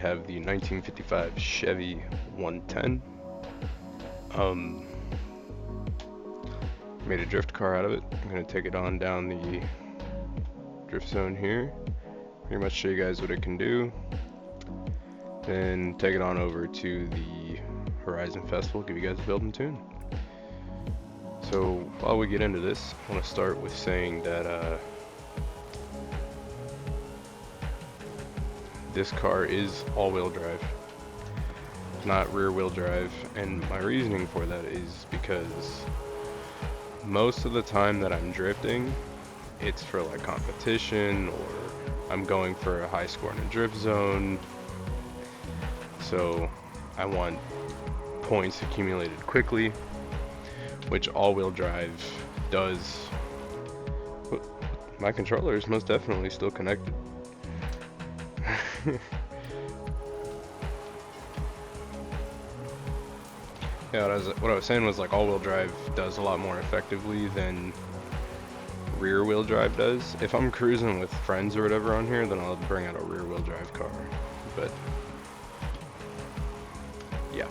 have the 1955 Chevy 110. Made a drift car out of it. I'm gonna take it on down the drift zone here. Pretty much show you guys what it can do. Then take it on over to the Horizon Festival, give you guys a build and tune. So while we get into this, I want to start with saying that this car is all-wheel drive, not rear-wheel drive, and my reasoning for that is because most of the time that I'm drifting, it's for like competition, or I'm going for a high score in a drift zone, so I want points accumulated quickly, which all-wheel drive does. My controller is most definitely still connected. Yeah, what I was saying was like all-wheel drive does a lot more effectively than rear-wheel drive does. If I'm cruising with friends or whatever on here, then I'll bring out a rear-wheel drive car. But yeah,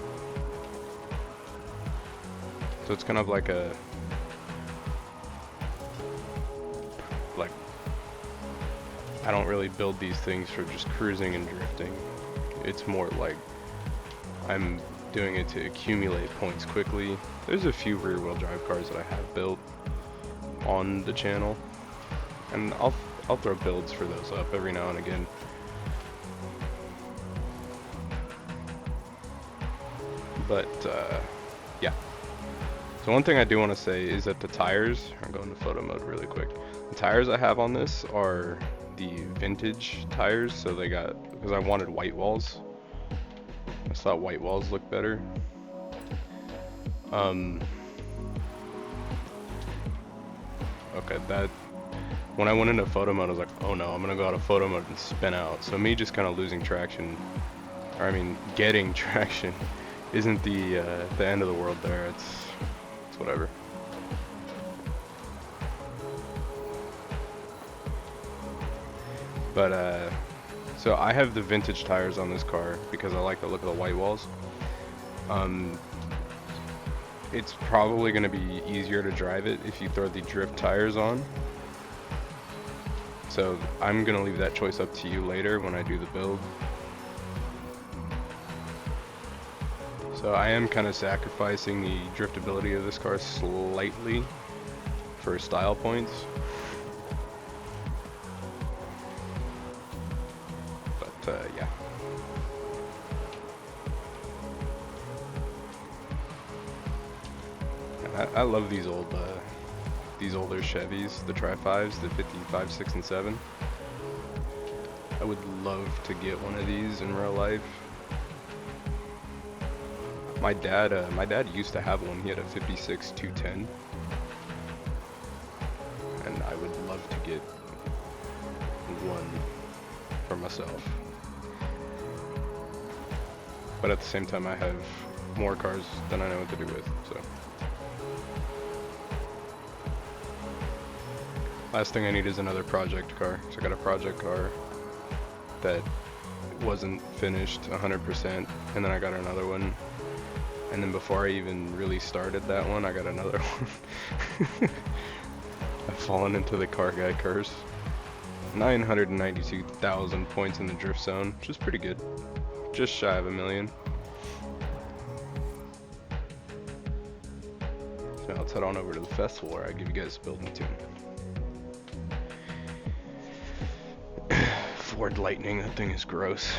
so it's kind of like I don't really build these things for just cruising and drifting. It's more like I'm doing it to accumulate points quickly. There's a few rear-wheel drive cars that I have built on the channel, and I'll throw builds for those up every now and again. But yeah. So one thing I do want to say is that the tires, I'm going to photo mode really quick. The tires I have on this are the vintage tires, so they got, because I wanted white walls. I thought white walls looked better. Okay, that, when I went into photo mode, I was like, oh no, I'm gonna go out of photo mode and spin out. So me just kind of losing traction, or I mean, getting traction, isn't the end of the world there. It's whatever. But so I have the vintage tires on this car because I like the look of the white walls. It's probably going to be easier to drive it if you throw the drift tires on. So I'm going to leave that choice up to you later when I do the build. So I am kind of sacrificing the driftability of this car slightly for style points. But yeah. I love these older Chevys, the Tri-5s, the 55, 6, and 7. I would love to get one of these in real life. My dad used to have one. He had a 56 210, and I would love to get one for myself. But at the same time, I have more cars than I know what to do with, so. Last thing I need is another project car. So I got a project car that wasn't finished 100%, and then I got another one. And then before I even really started that one, I got another one. I've fallen into the car guy curse. 992,000 points in the drift zone, which is pretty good. Just shy of 1 million. So now let's head on over to the festival where I give you guys a build and tune. Ford Lightning, that thing is gross.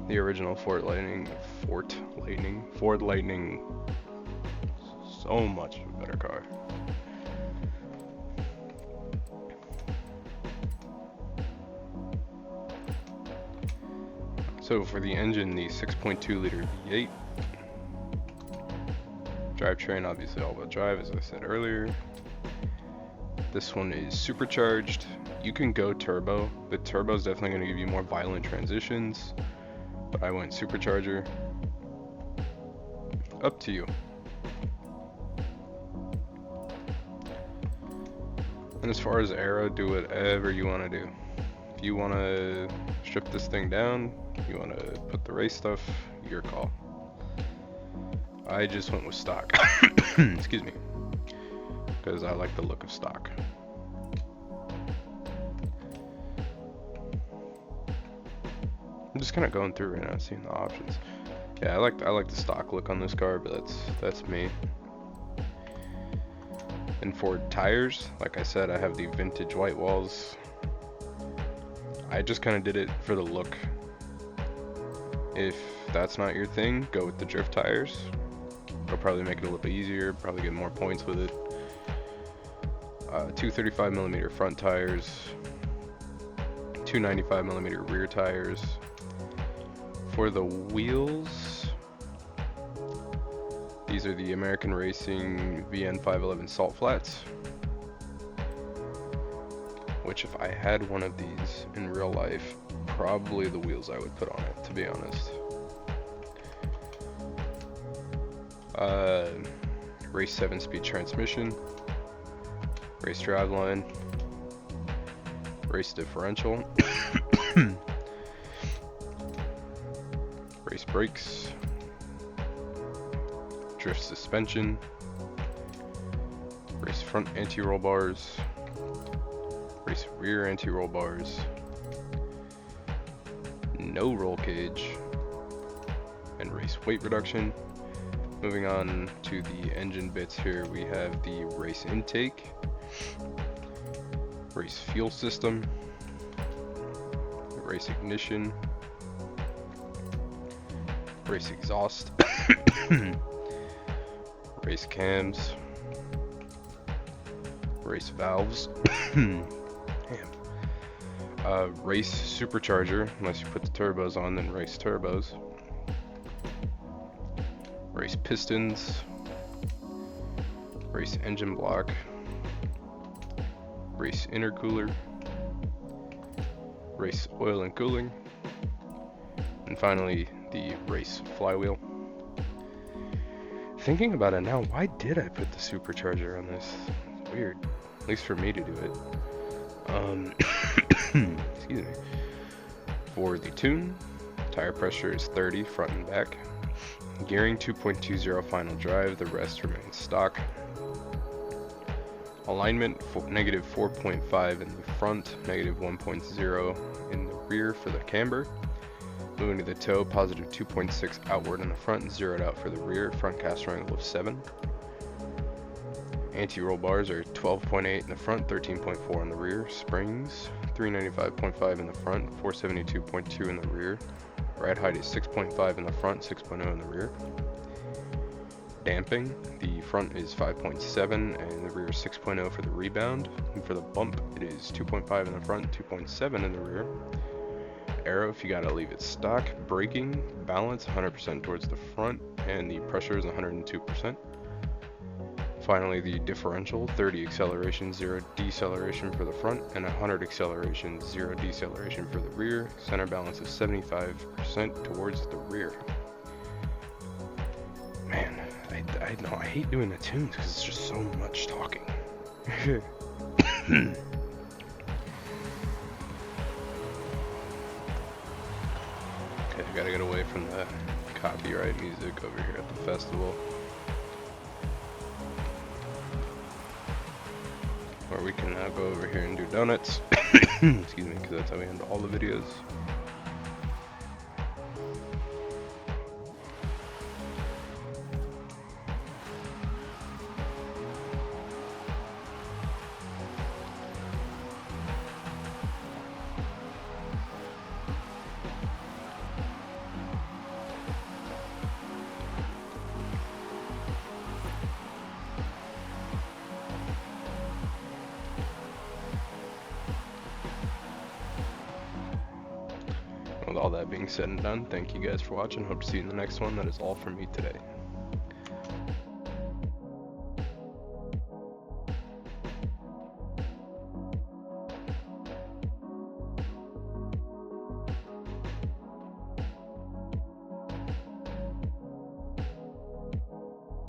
The original Ford Lightning, so much a better car. So for the engine, the 6.2 liter V8. Drivetrain, obviously all-wheel drive, as I said earlier. This one is supercharged. You can go turbo, but turbo is definitely going to give you more violent transitions. But I went supercharger. Up to you. And as far as aero, do whatever you want to do. If you want to strip this thing down, you want to put the race stuff, your call. I just went with stock. Excuse me. Because I like the look of stock. I'm just kind of going through right now, seeing the options. Yeah, I like the stock look on this car, but that's me. And for tires, like I said, I have the vintage white walls. I just kind of did it for the look. If that's not your thing, go with the drift tires. It'll probably make it a little bit easier, probably get more points with it. 235mm front tires, 295mm rear tires. For the wheels, these are the American Racing VN511 salt flats, which if I had one of these in real life, probably the wheels I would put on it, to be honest. Race 7-speed transmission, race driveline, race differential, race brakes, drift suspension, race front anti-roll bars, race rear anti-roll bars, no roll cage, and race weight reduction. Moving on to the engine bits here, we have the race intake, race fuel system, race ignition, race exhaust, race cams, race valves, race supercharger, unless you put the turbos on, then race turbos, race pistons, race engine block, race intercooler, race oil and cooling, and finally the race flywheel. Thinking about it now, why did I put the supercharger on this? It's weird, at least for me to do it. Excuse me. For the tune, tire pressure is 30 front and back. Gearing 2.20 final drive, the rest remains stock. Alignment negative 4.5 in the front, negative 1.0 in the rear for the camber. Moving to the toe, positive 2.6 outward in the front and zeroed out for the rear, front caster angle of 7. Anti-roll bars are 12.8 in the front, 13.4 in the rear. Springs, 395.5 in the front, 472.2 in the rear. Ride height is 6.5 in the front, 6.0 in the rear. Damping, the front is 5.7 and the rear is 6.0 for the rebound. And for the bump, it is 2.5 in the front, 2.7 in the rear. Aero, if you gotta leave it stock. Braking, balance 100% towards the front, and the pressure is 102%. Finally, the differential, 30 acceleration, 0 deceleration for the front, and 100 acceleration, 0 deceleration for the rear. Center balance of 75% towards the rear. Man, I know, I hate doing the tunes because it's just so much talking. Okay, I gotta get away from the copyright music over here at the festival. Or we can now go over here and do donuts. Excuse me, because that's how we end all the videos. With all that being said and done, thank you guys for watching. Hope to see you in the next one. That is all from me today.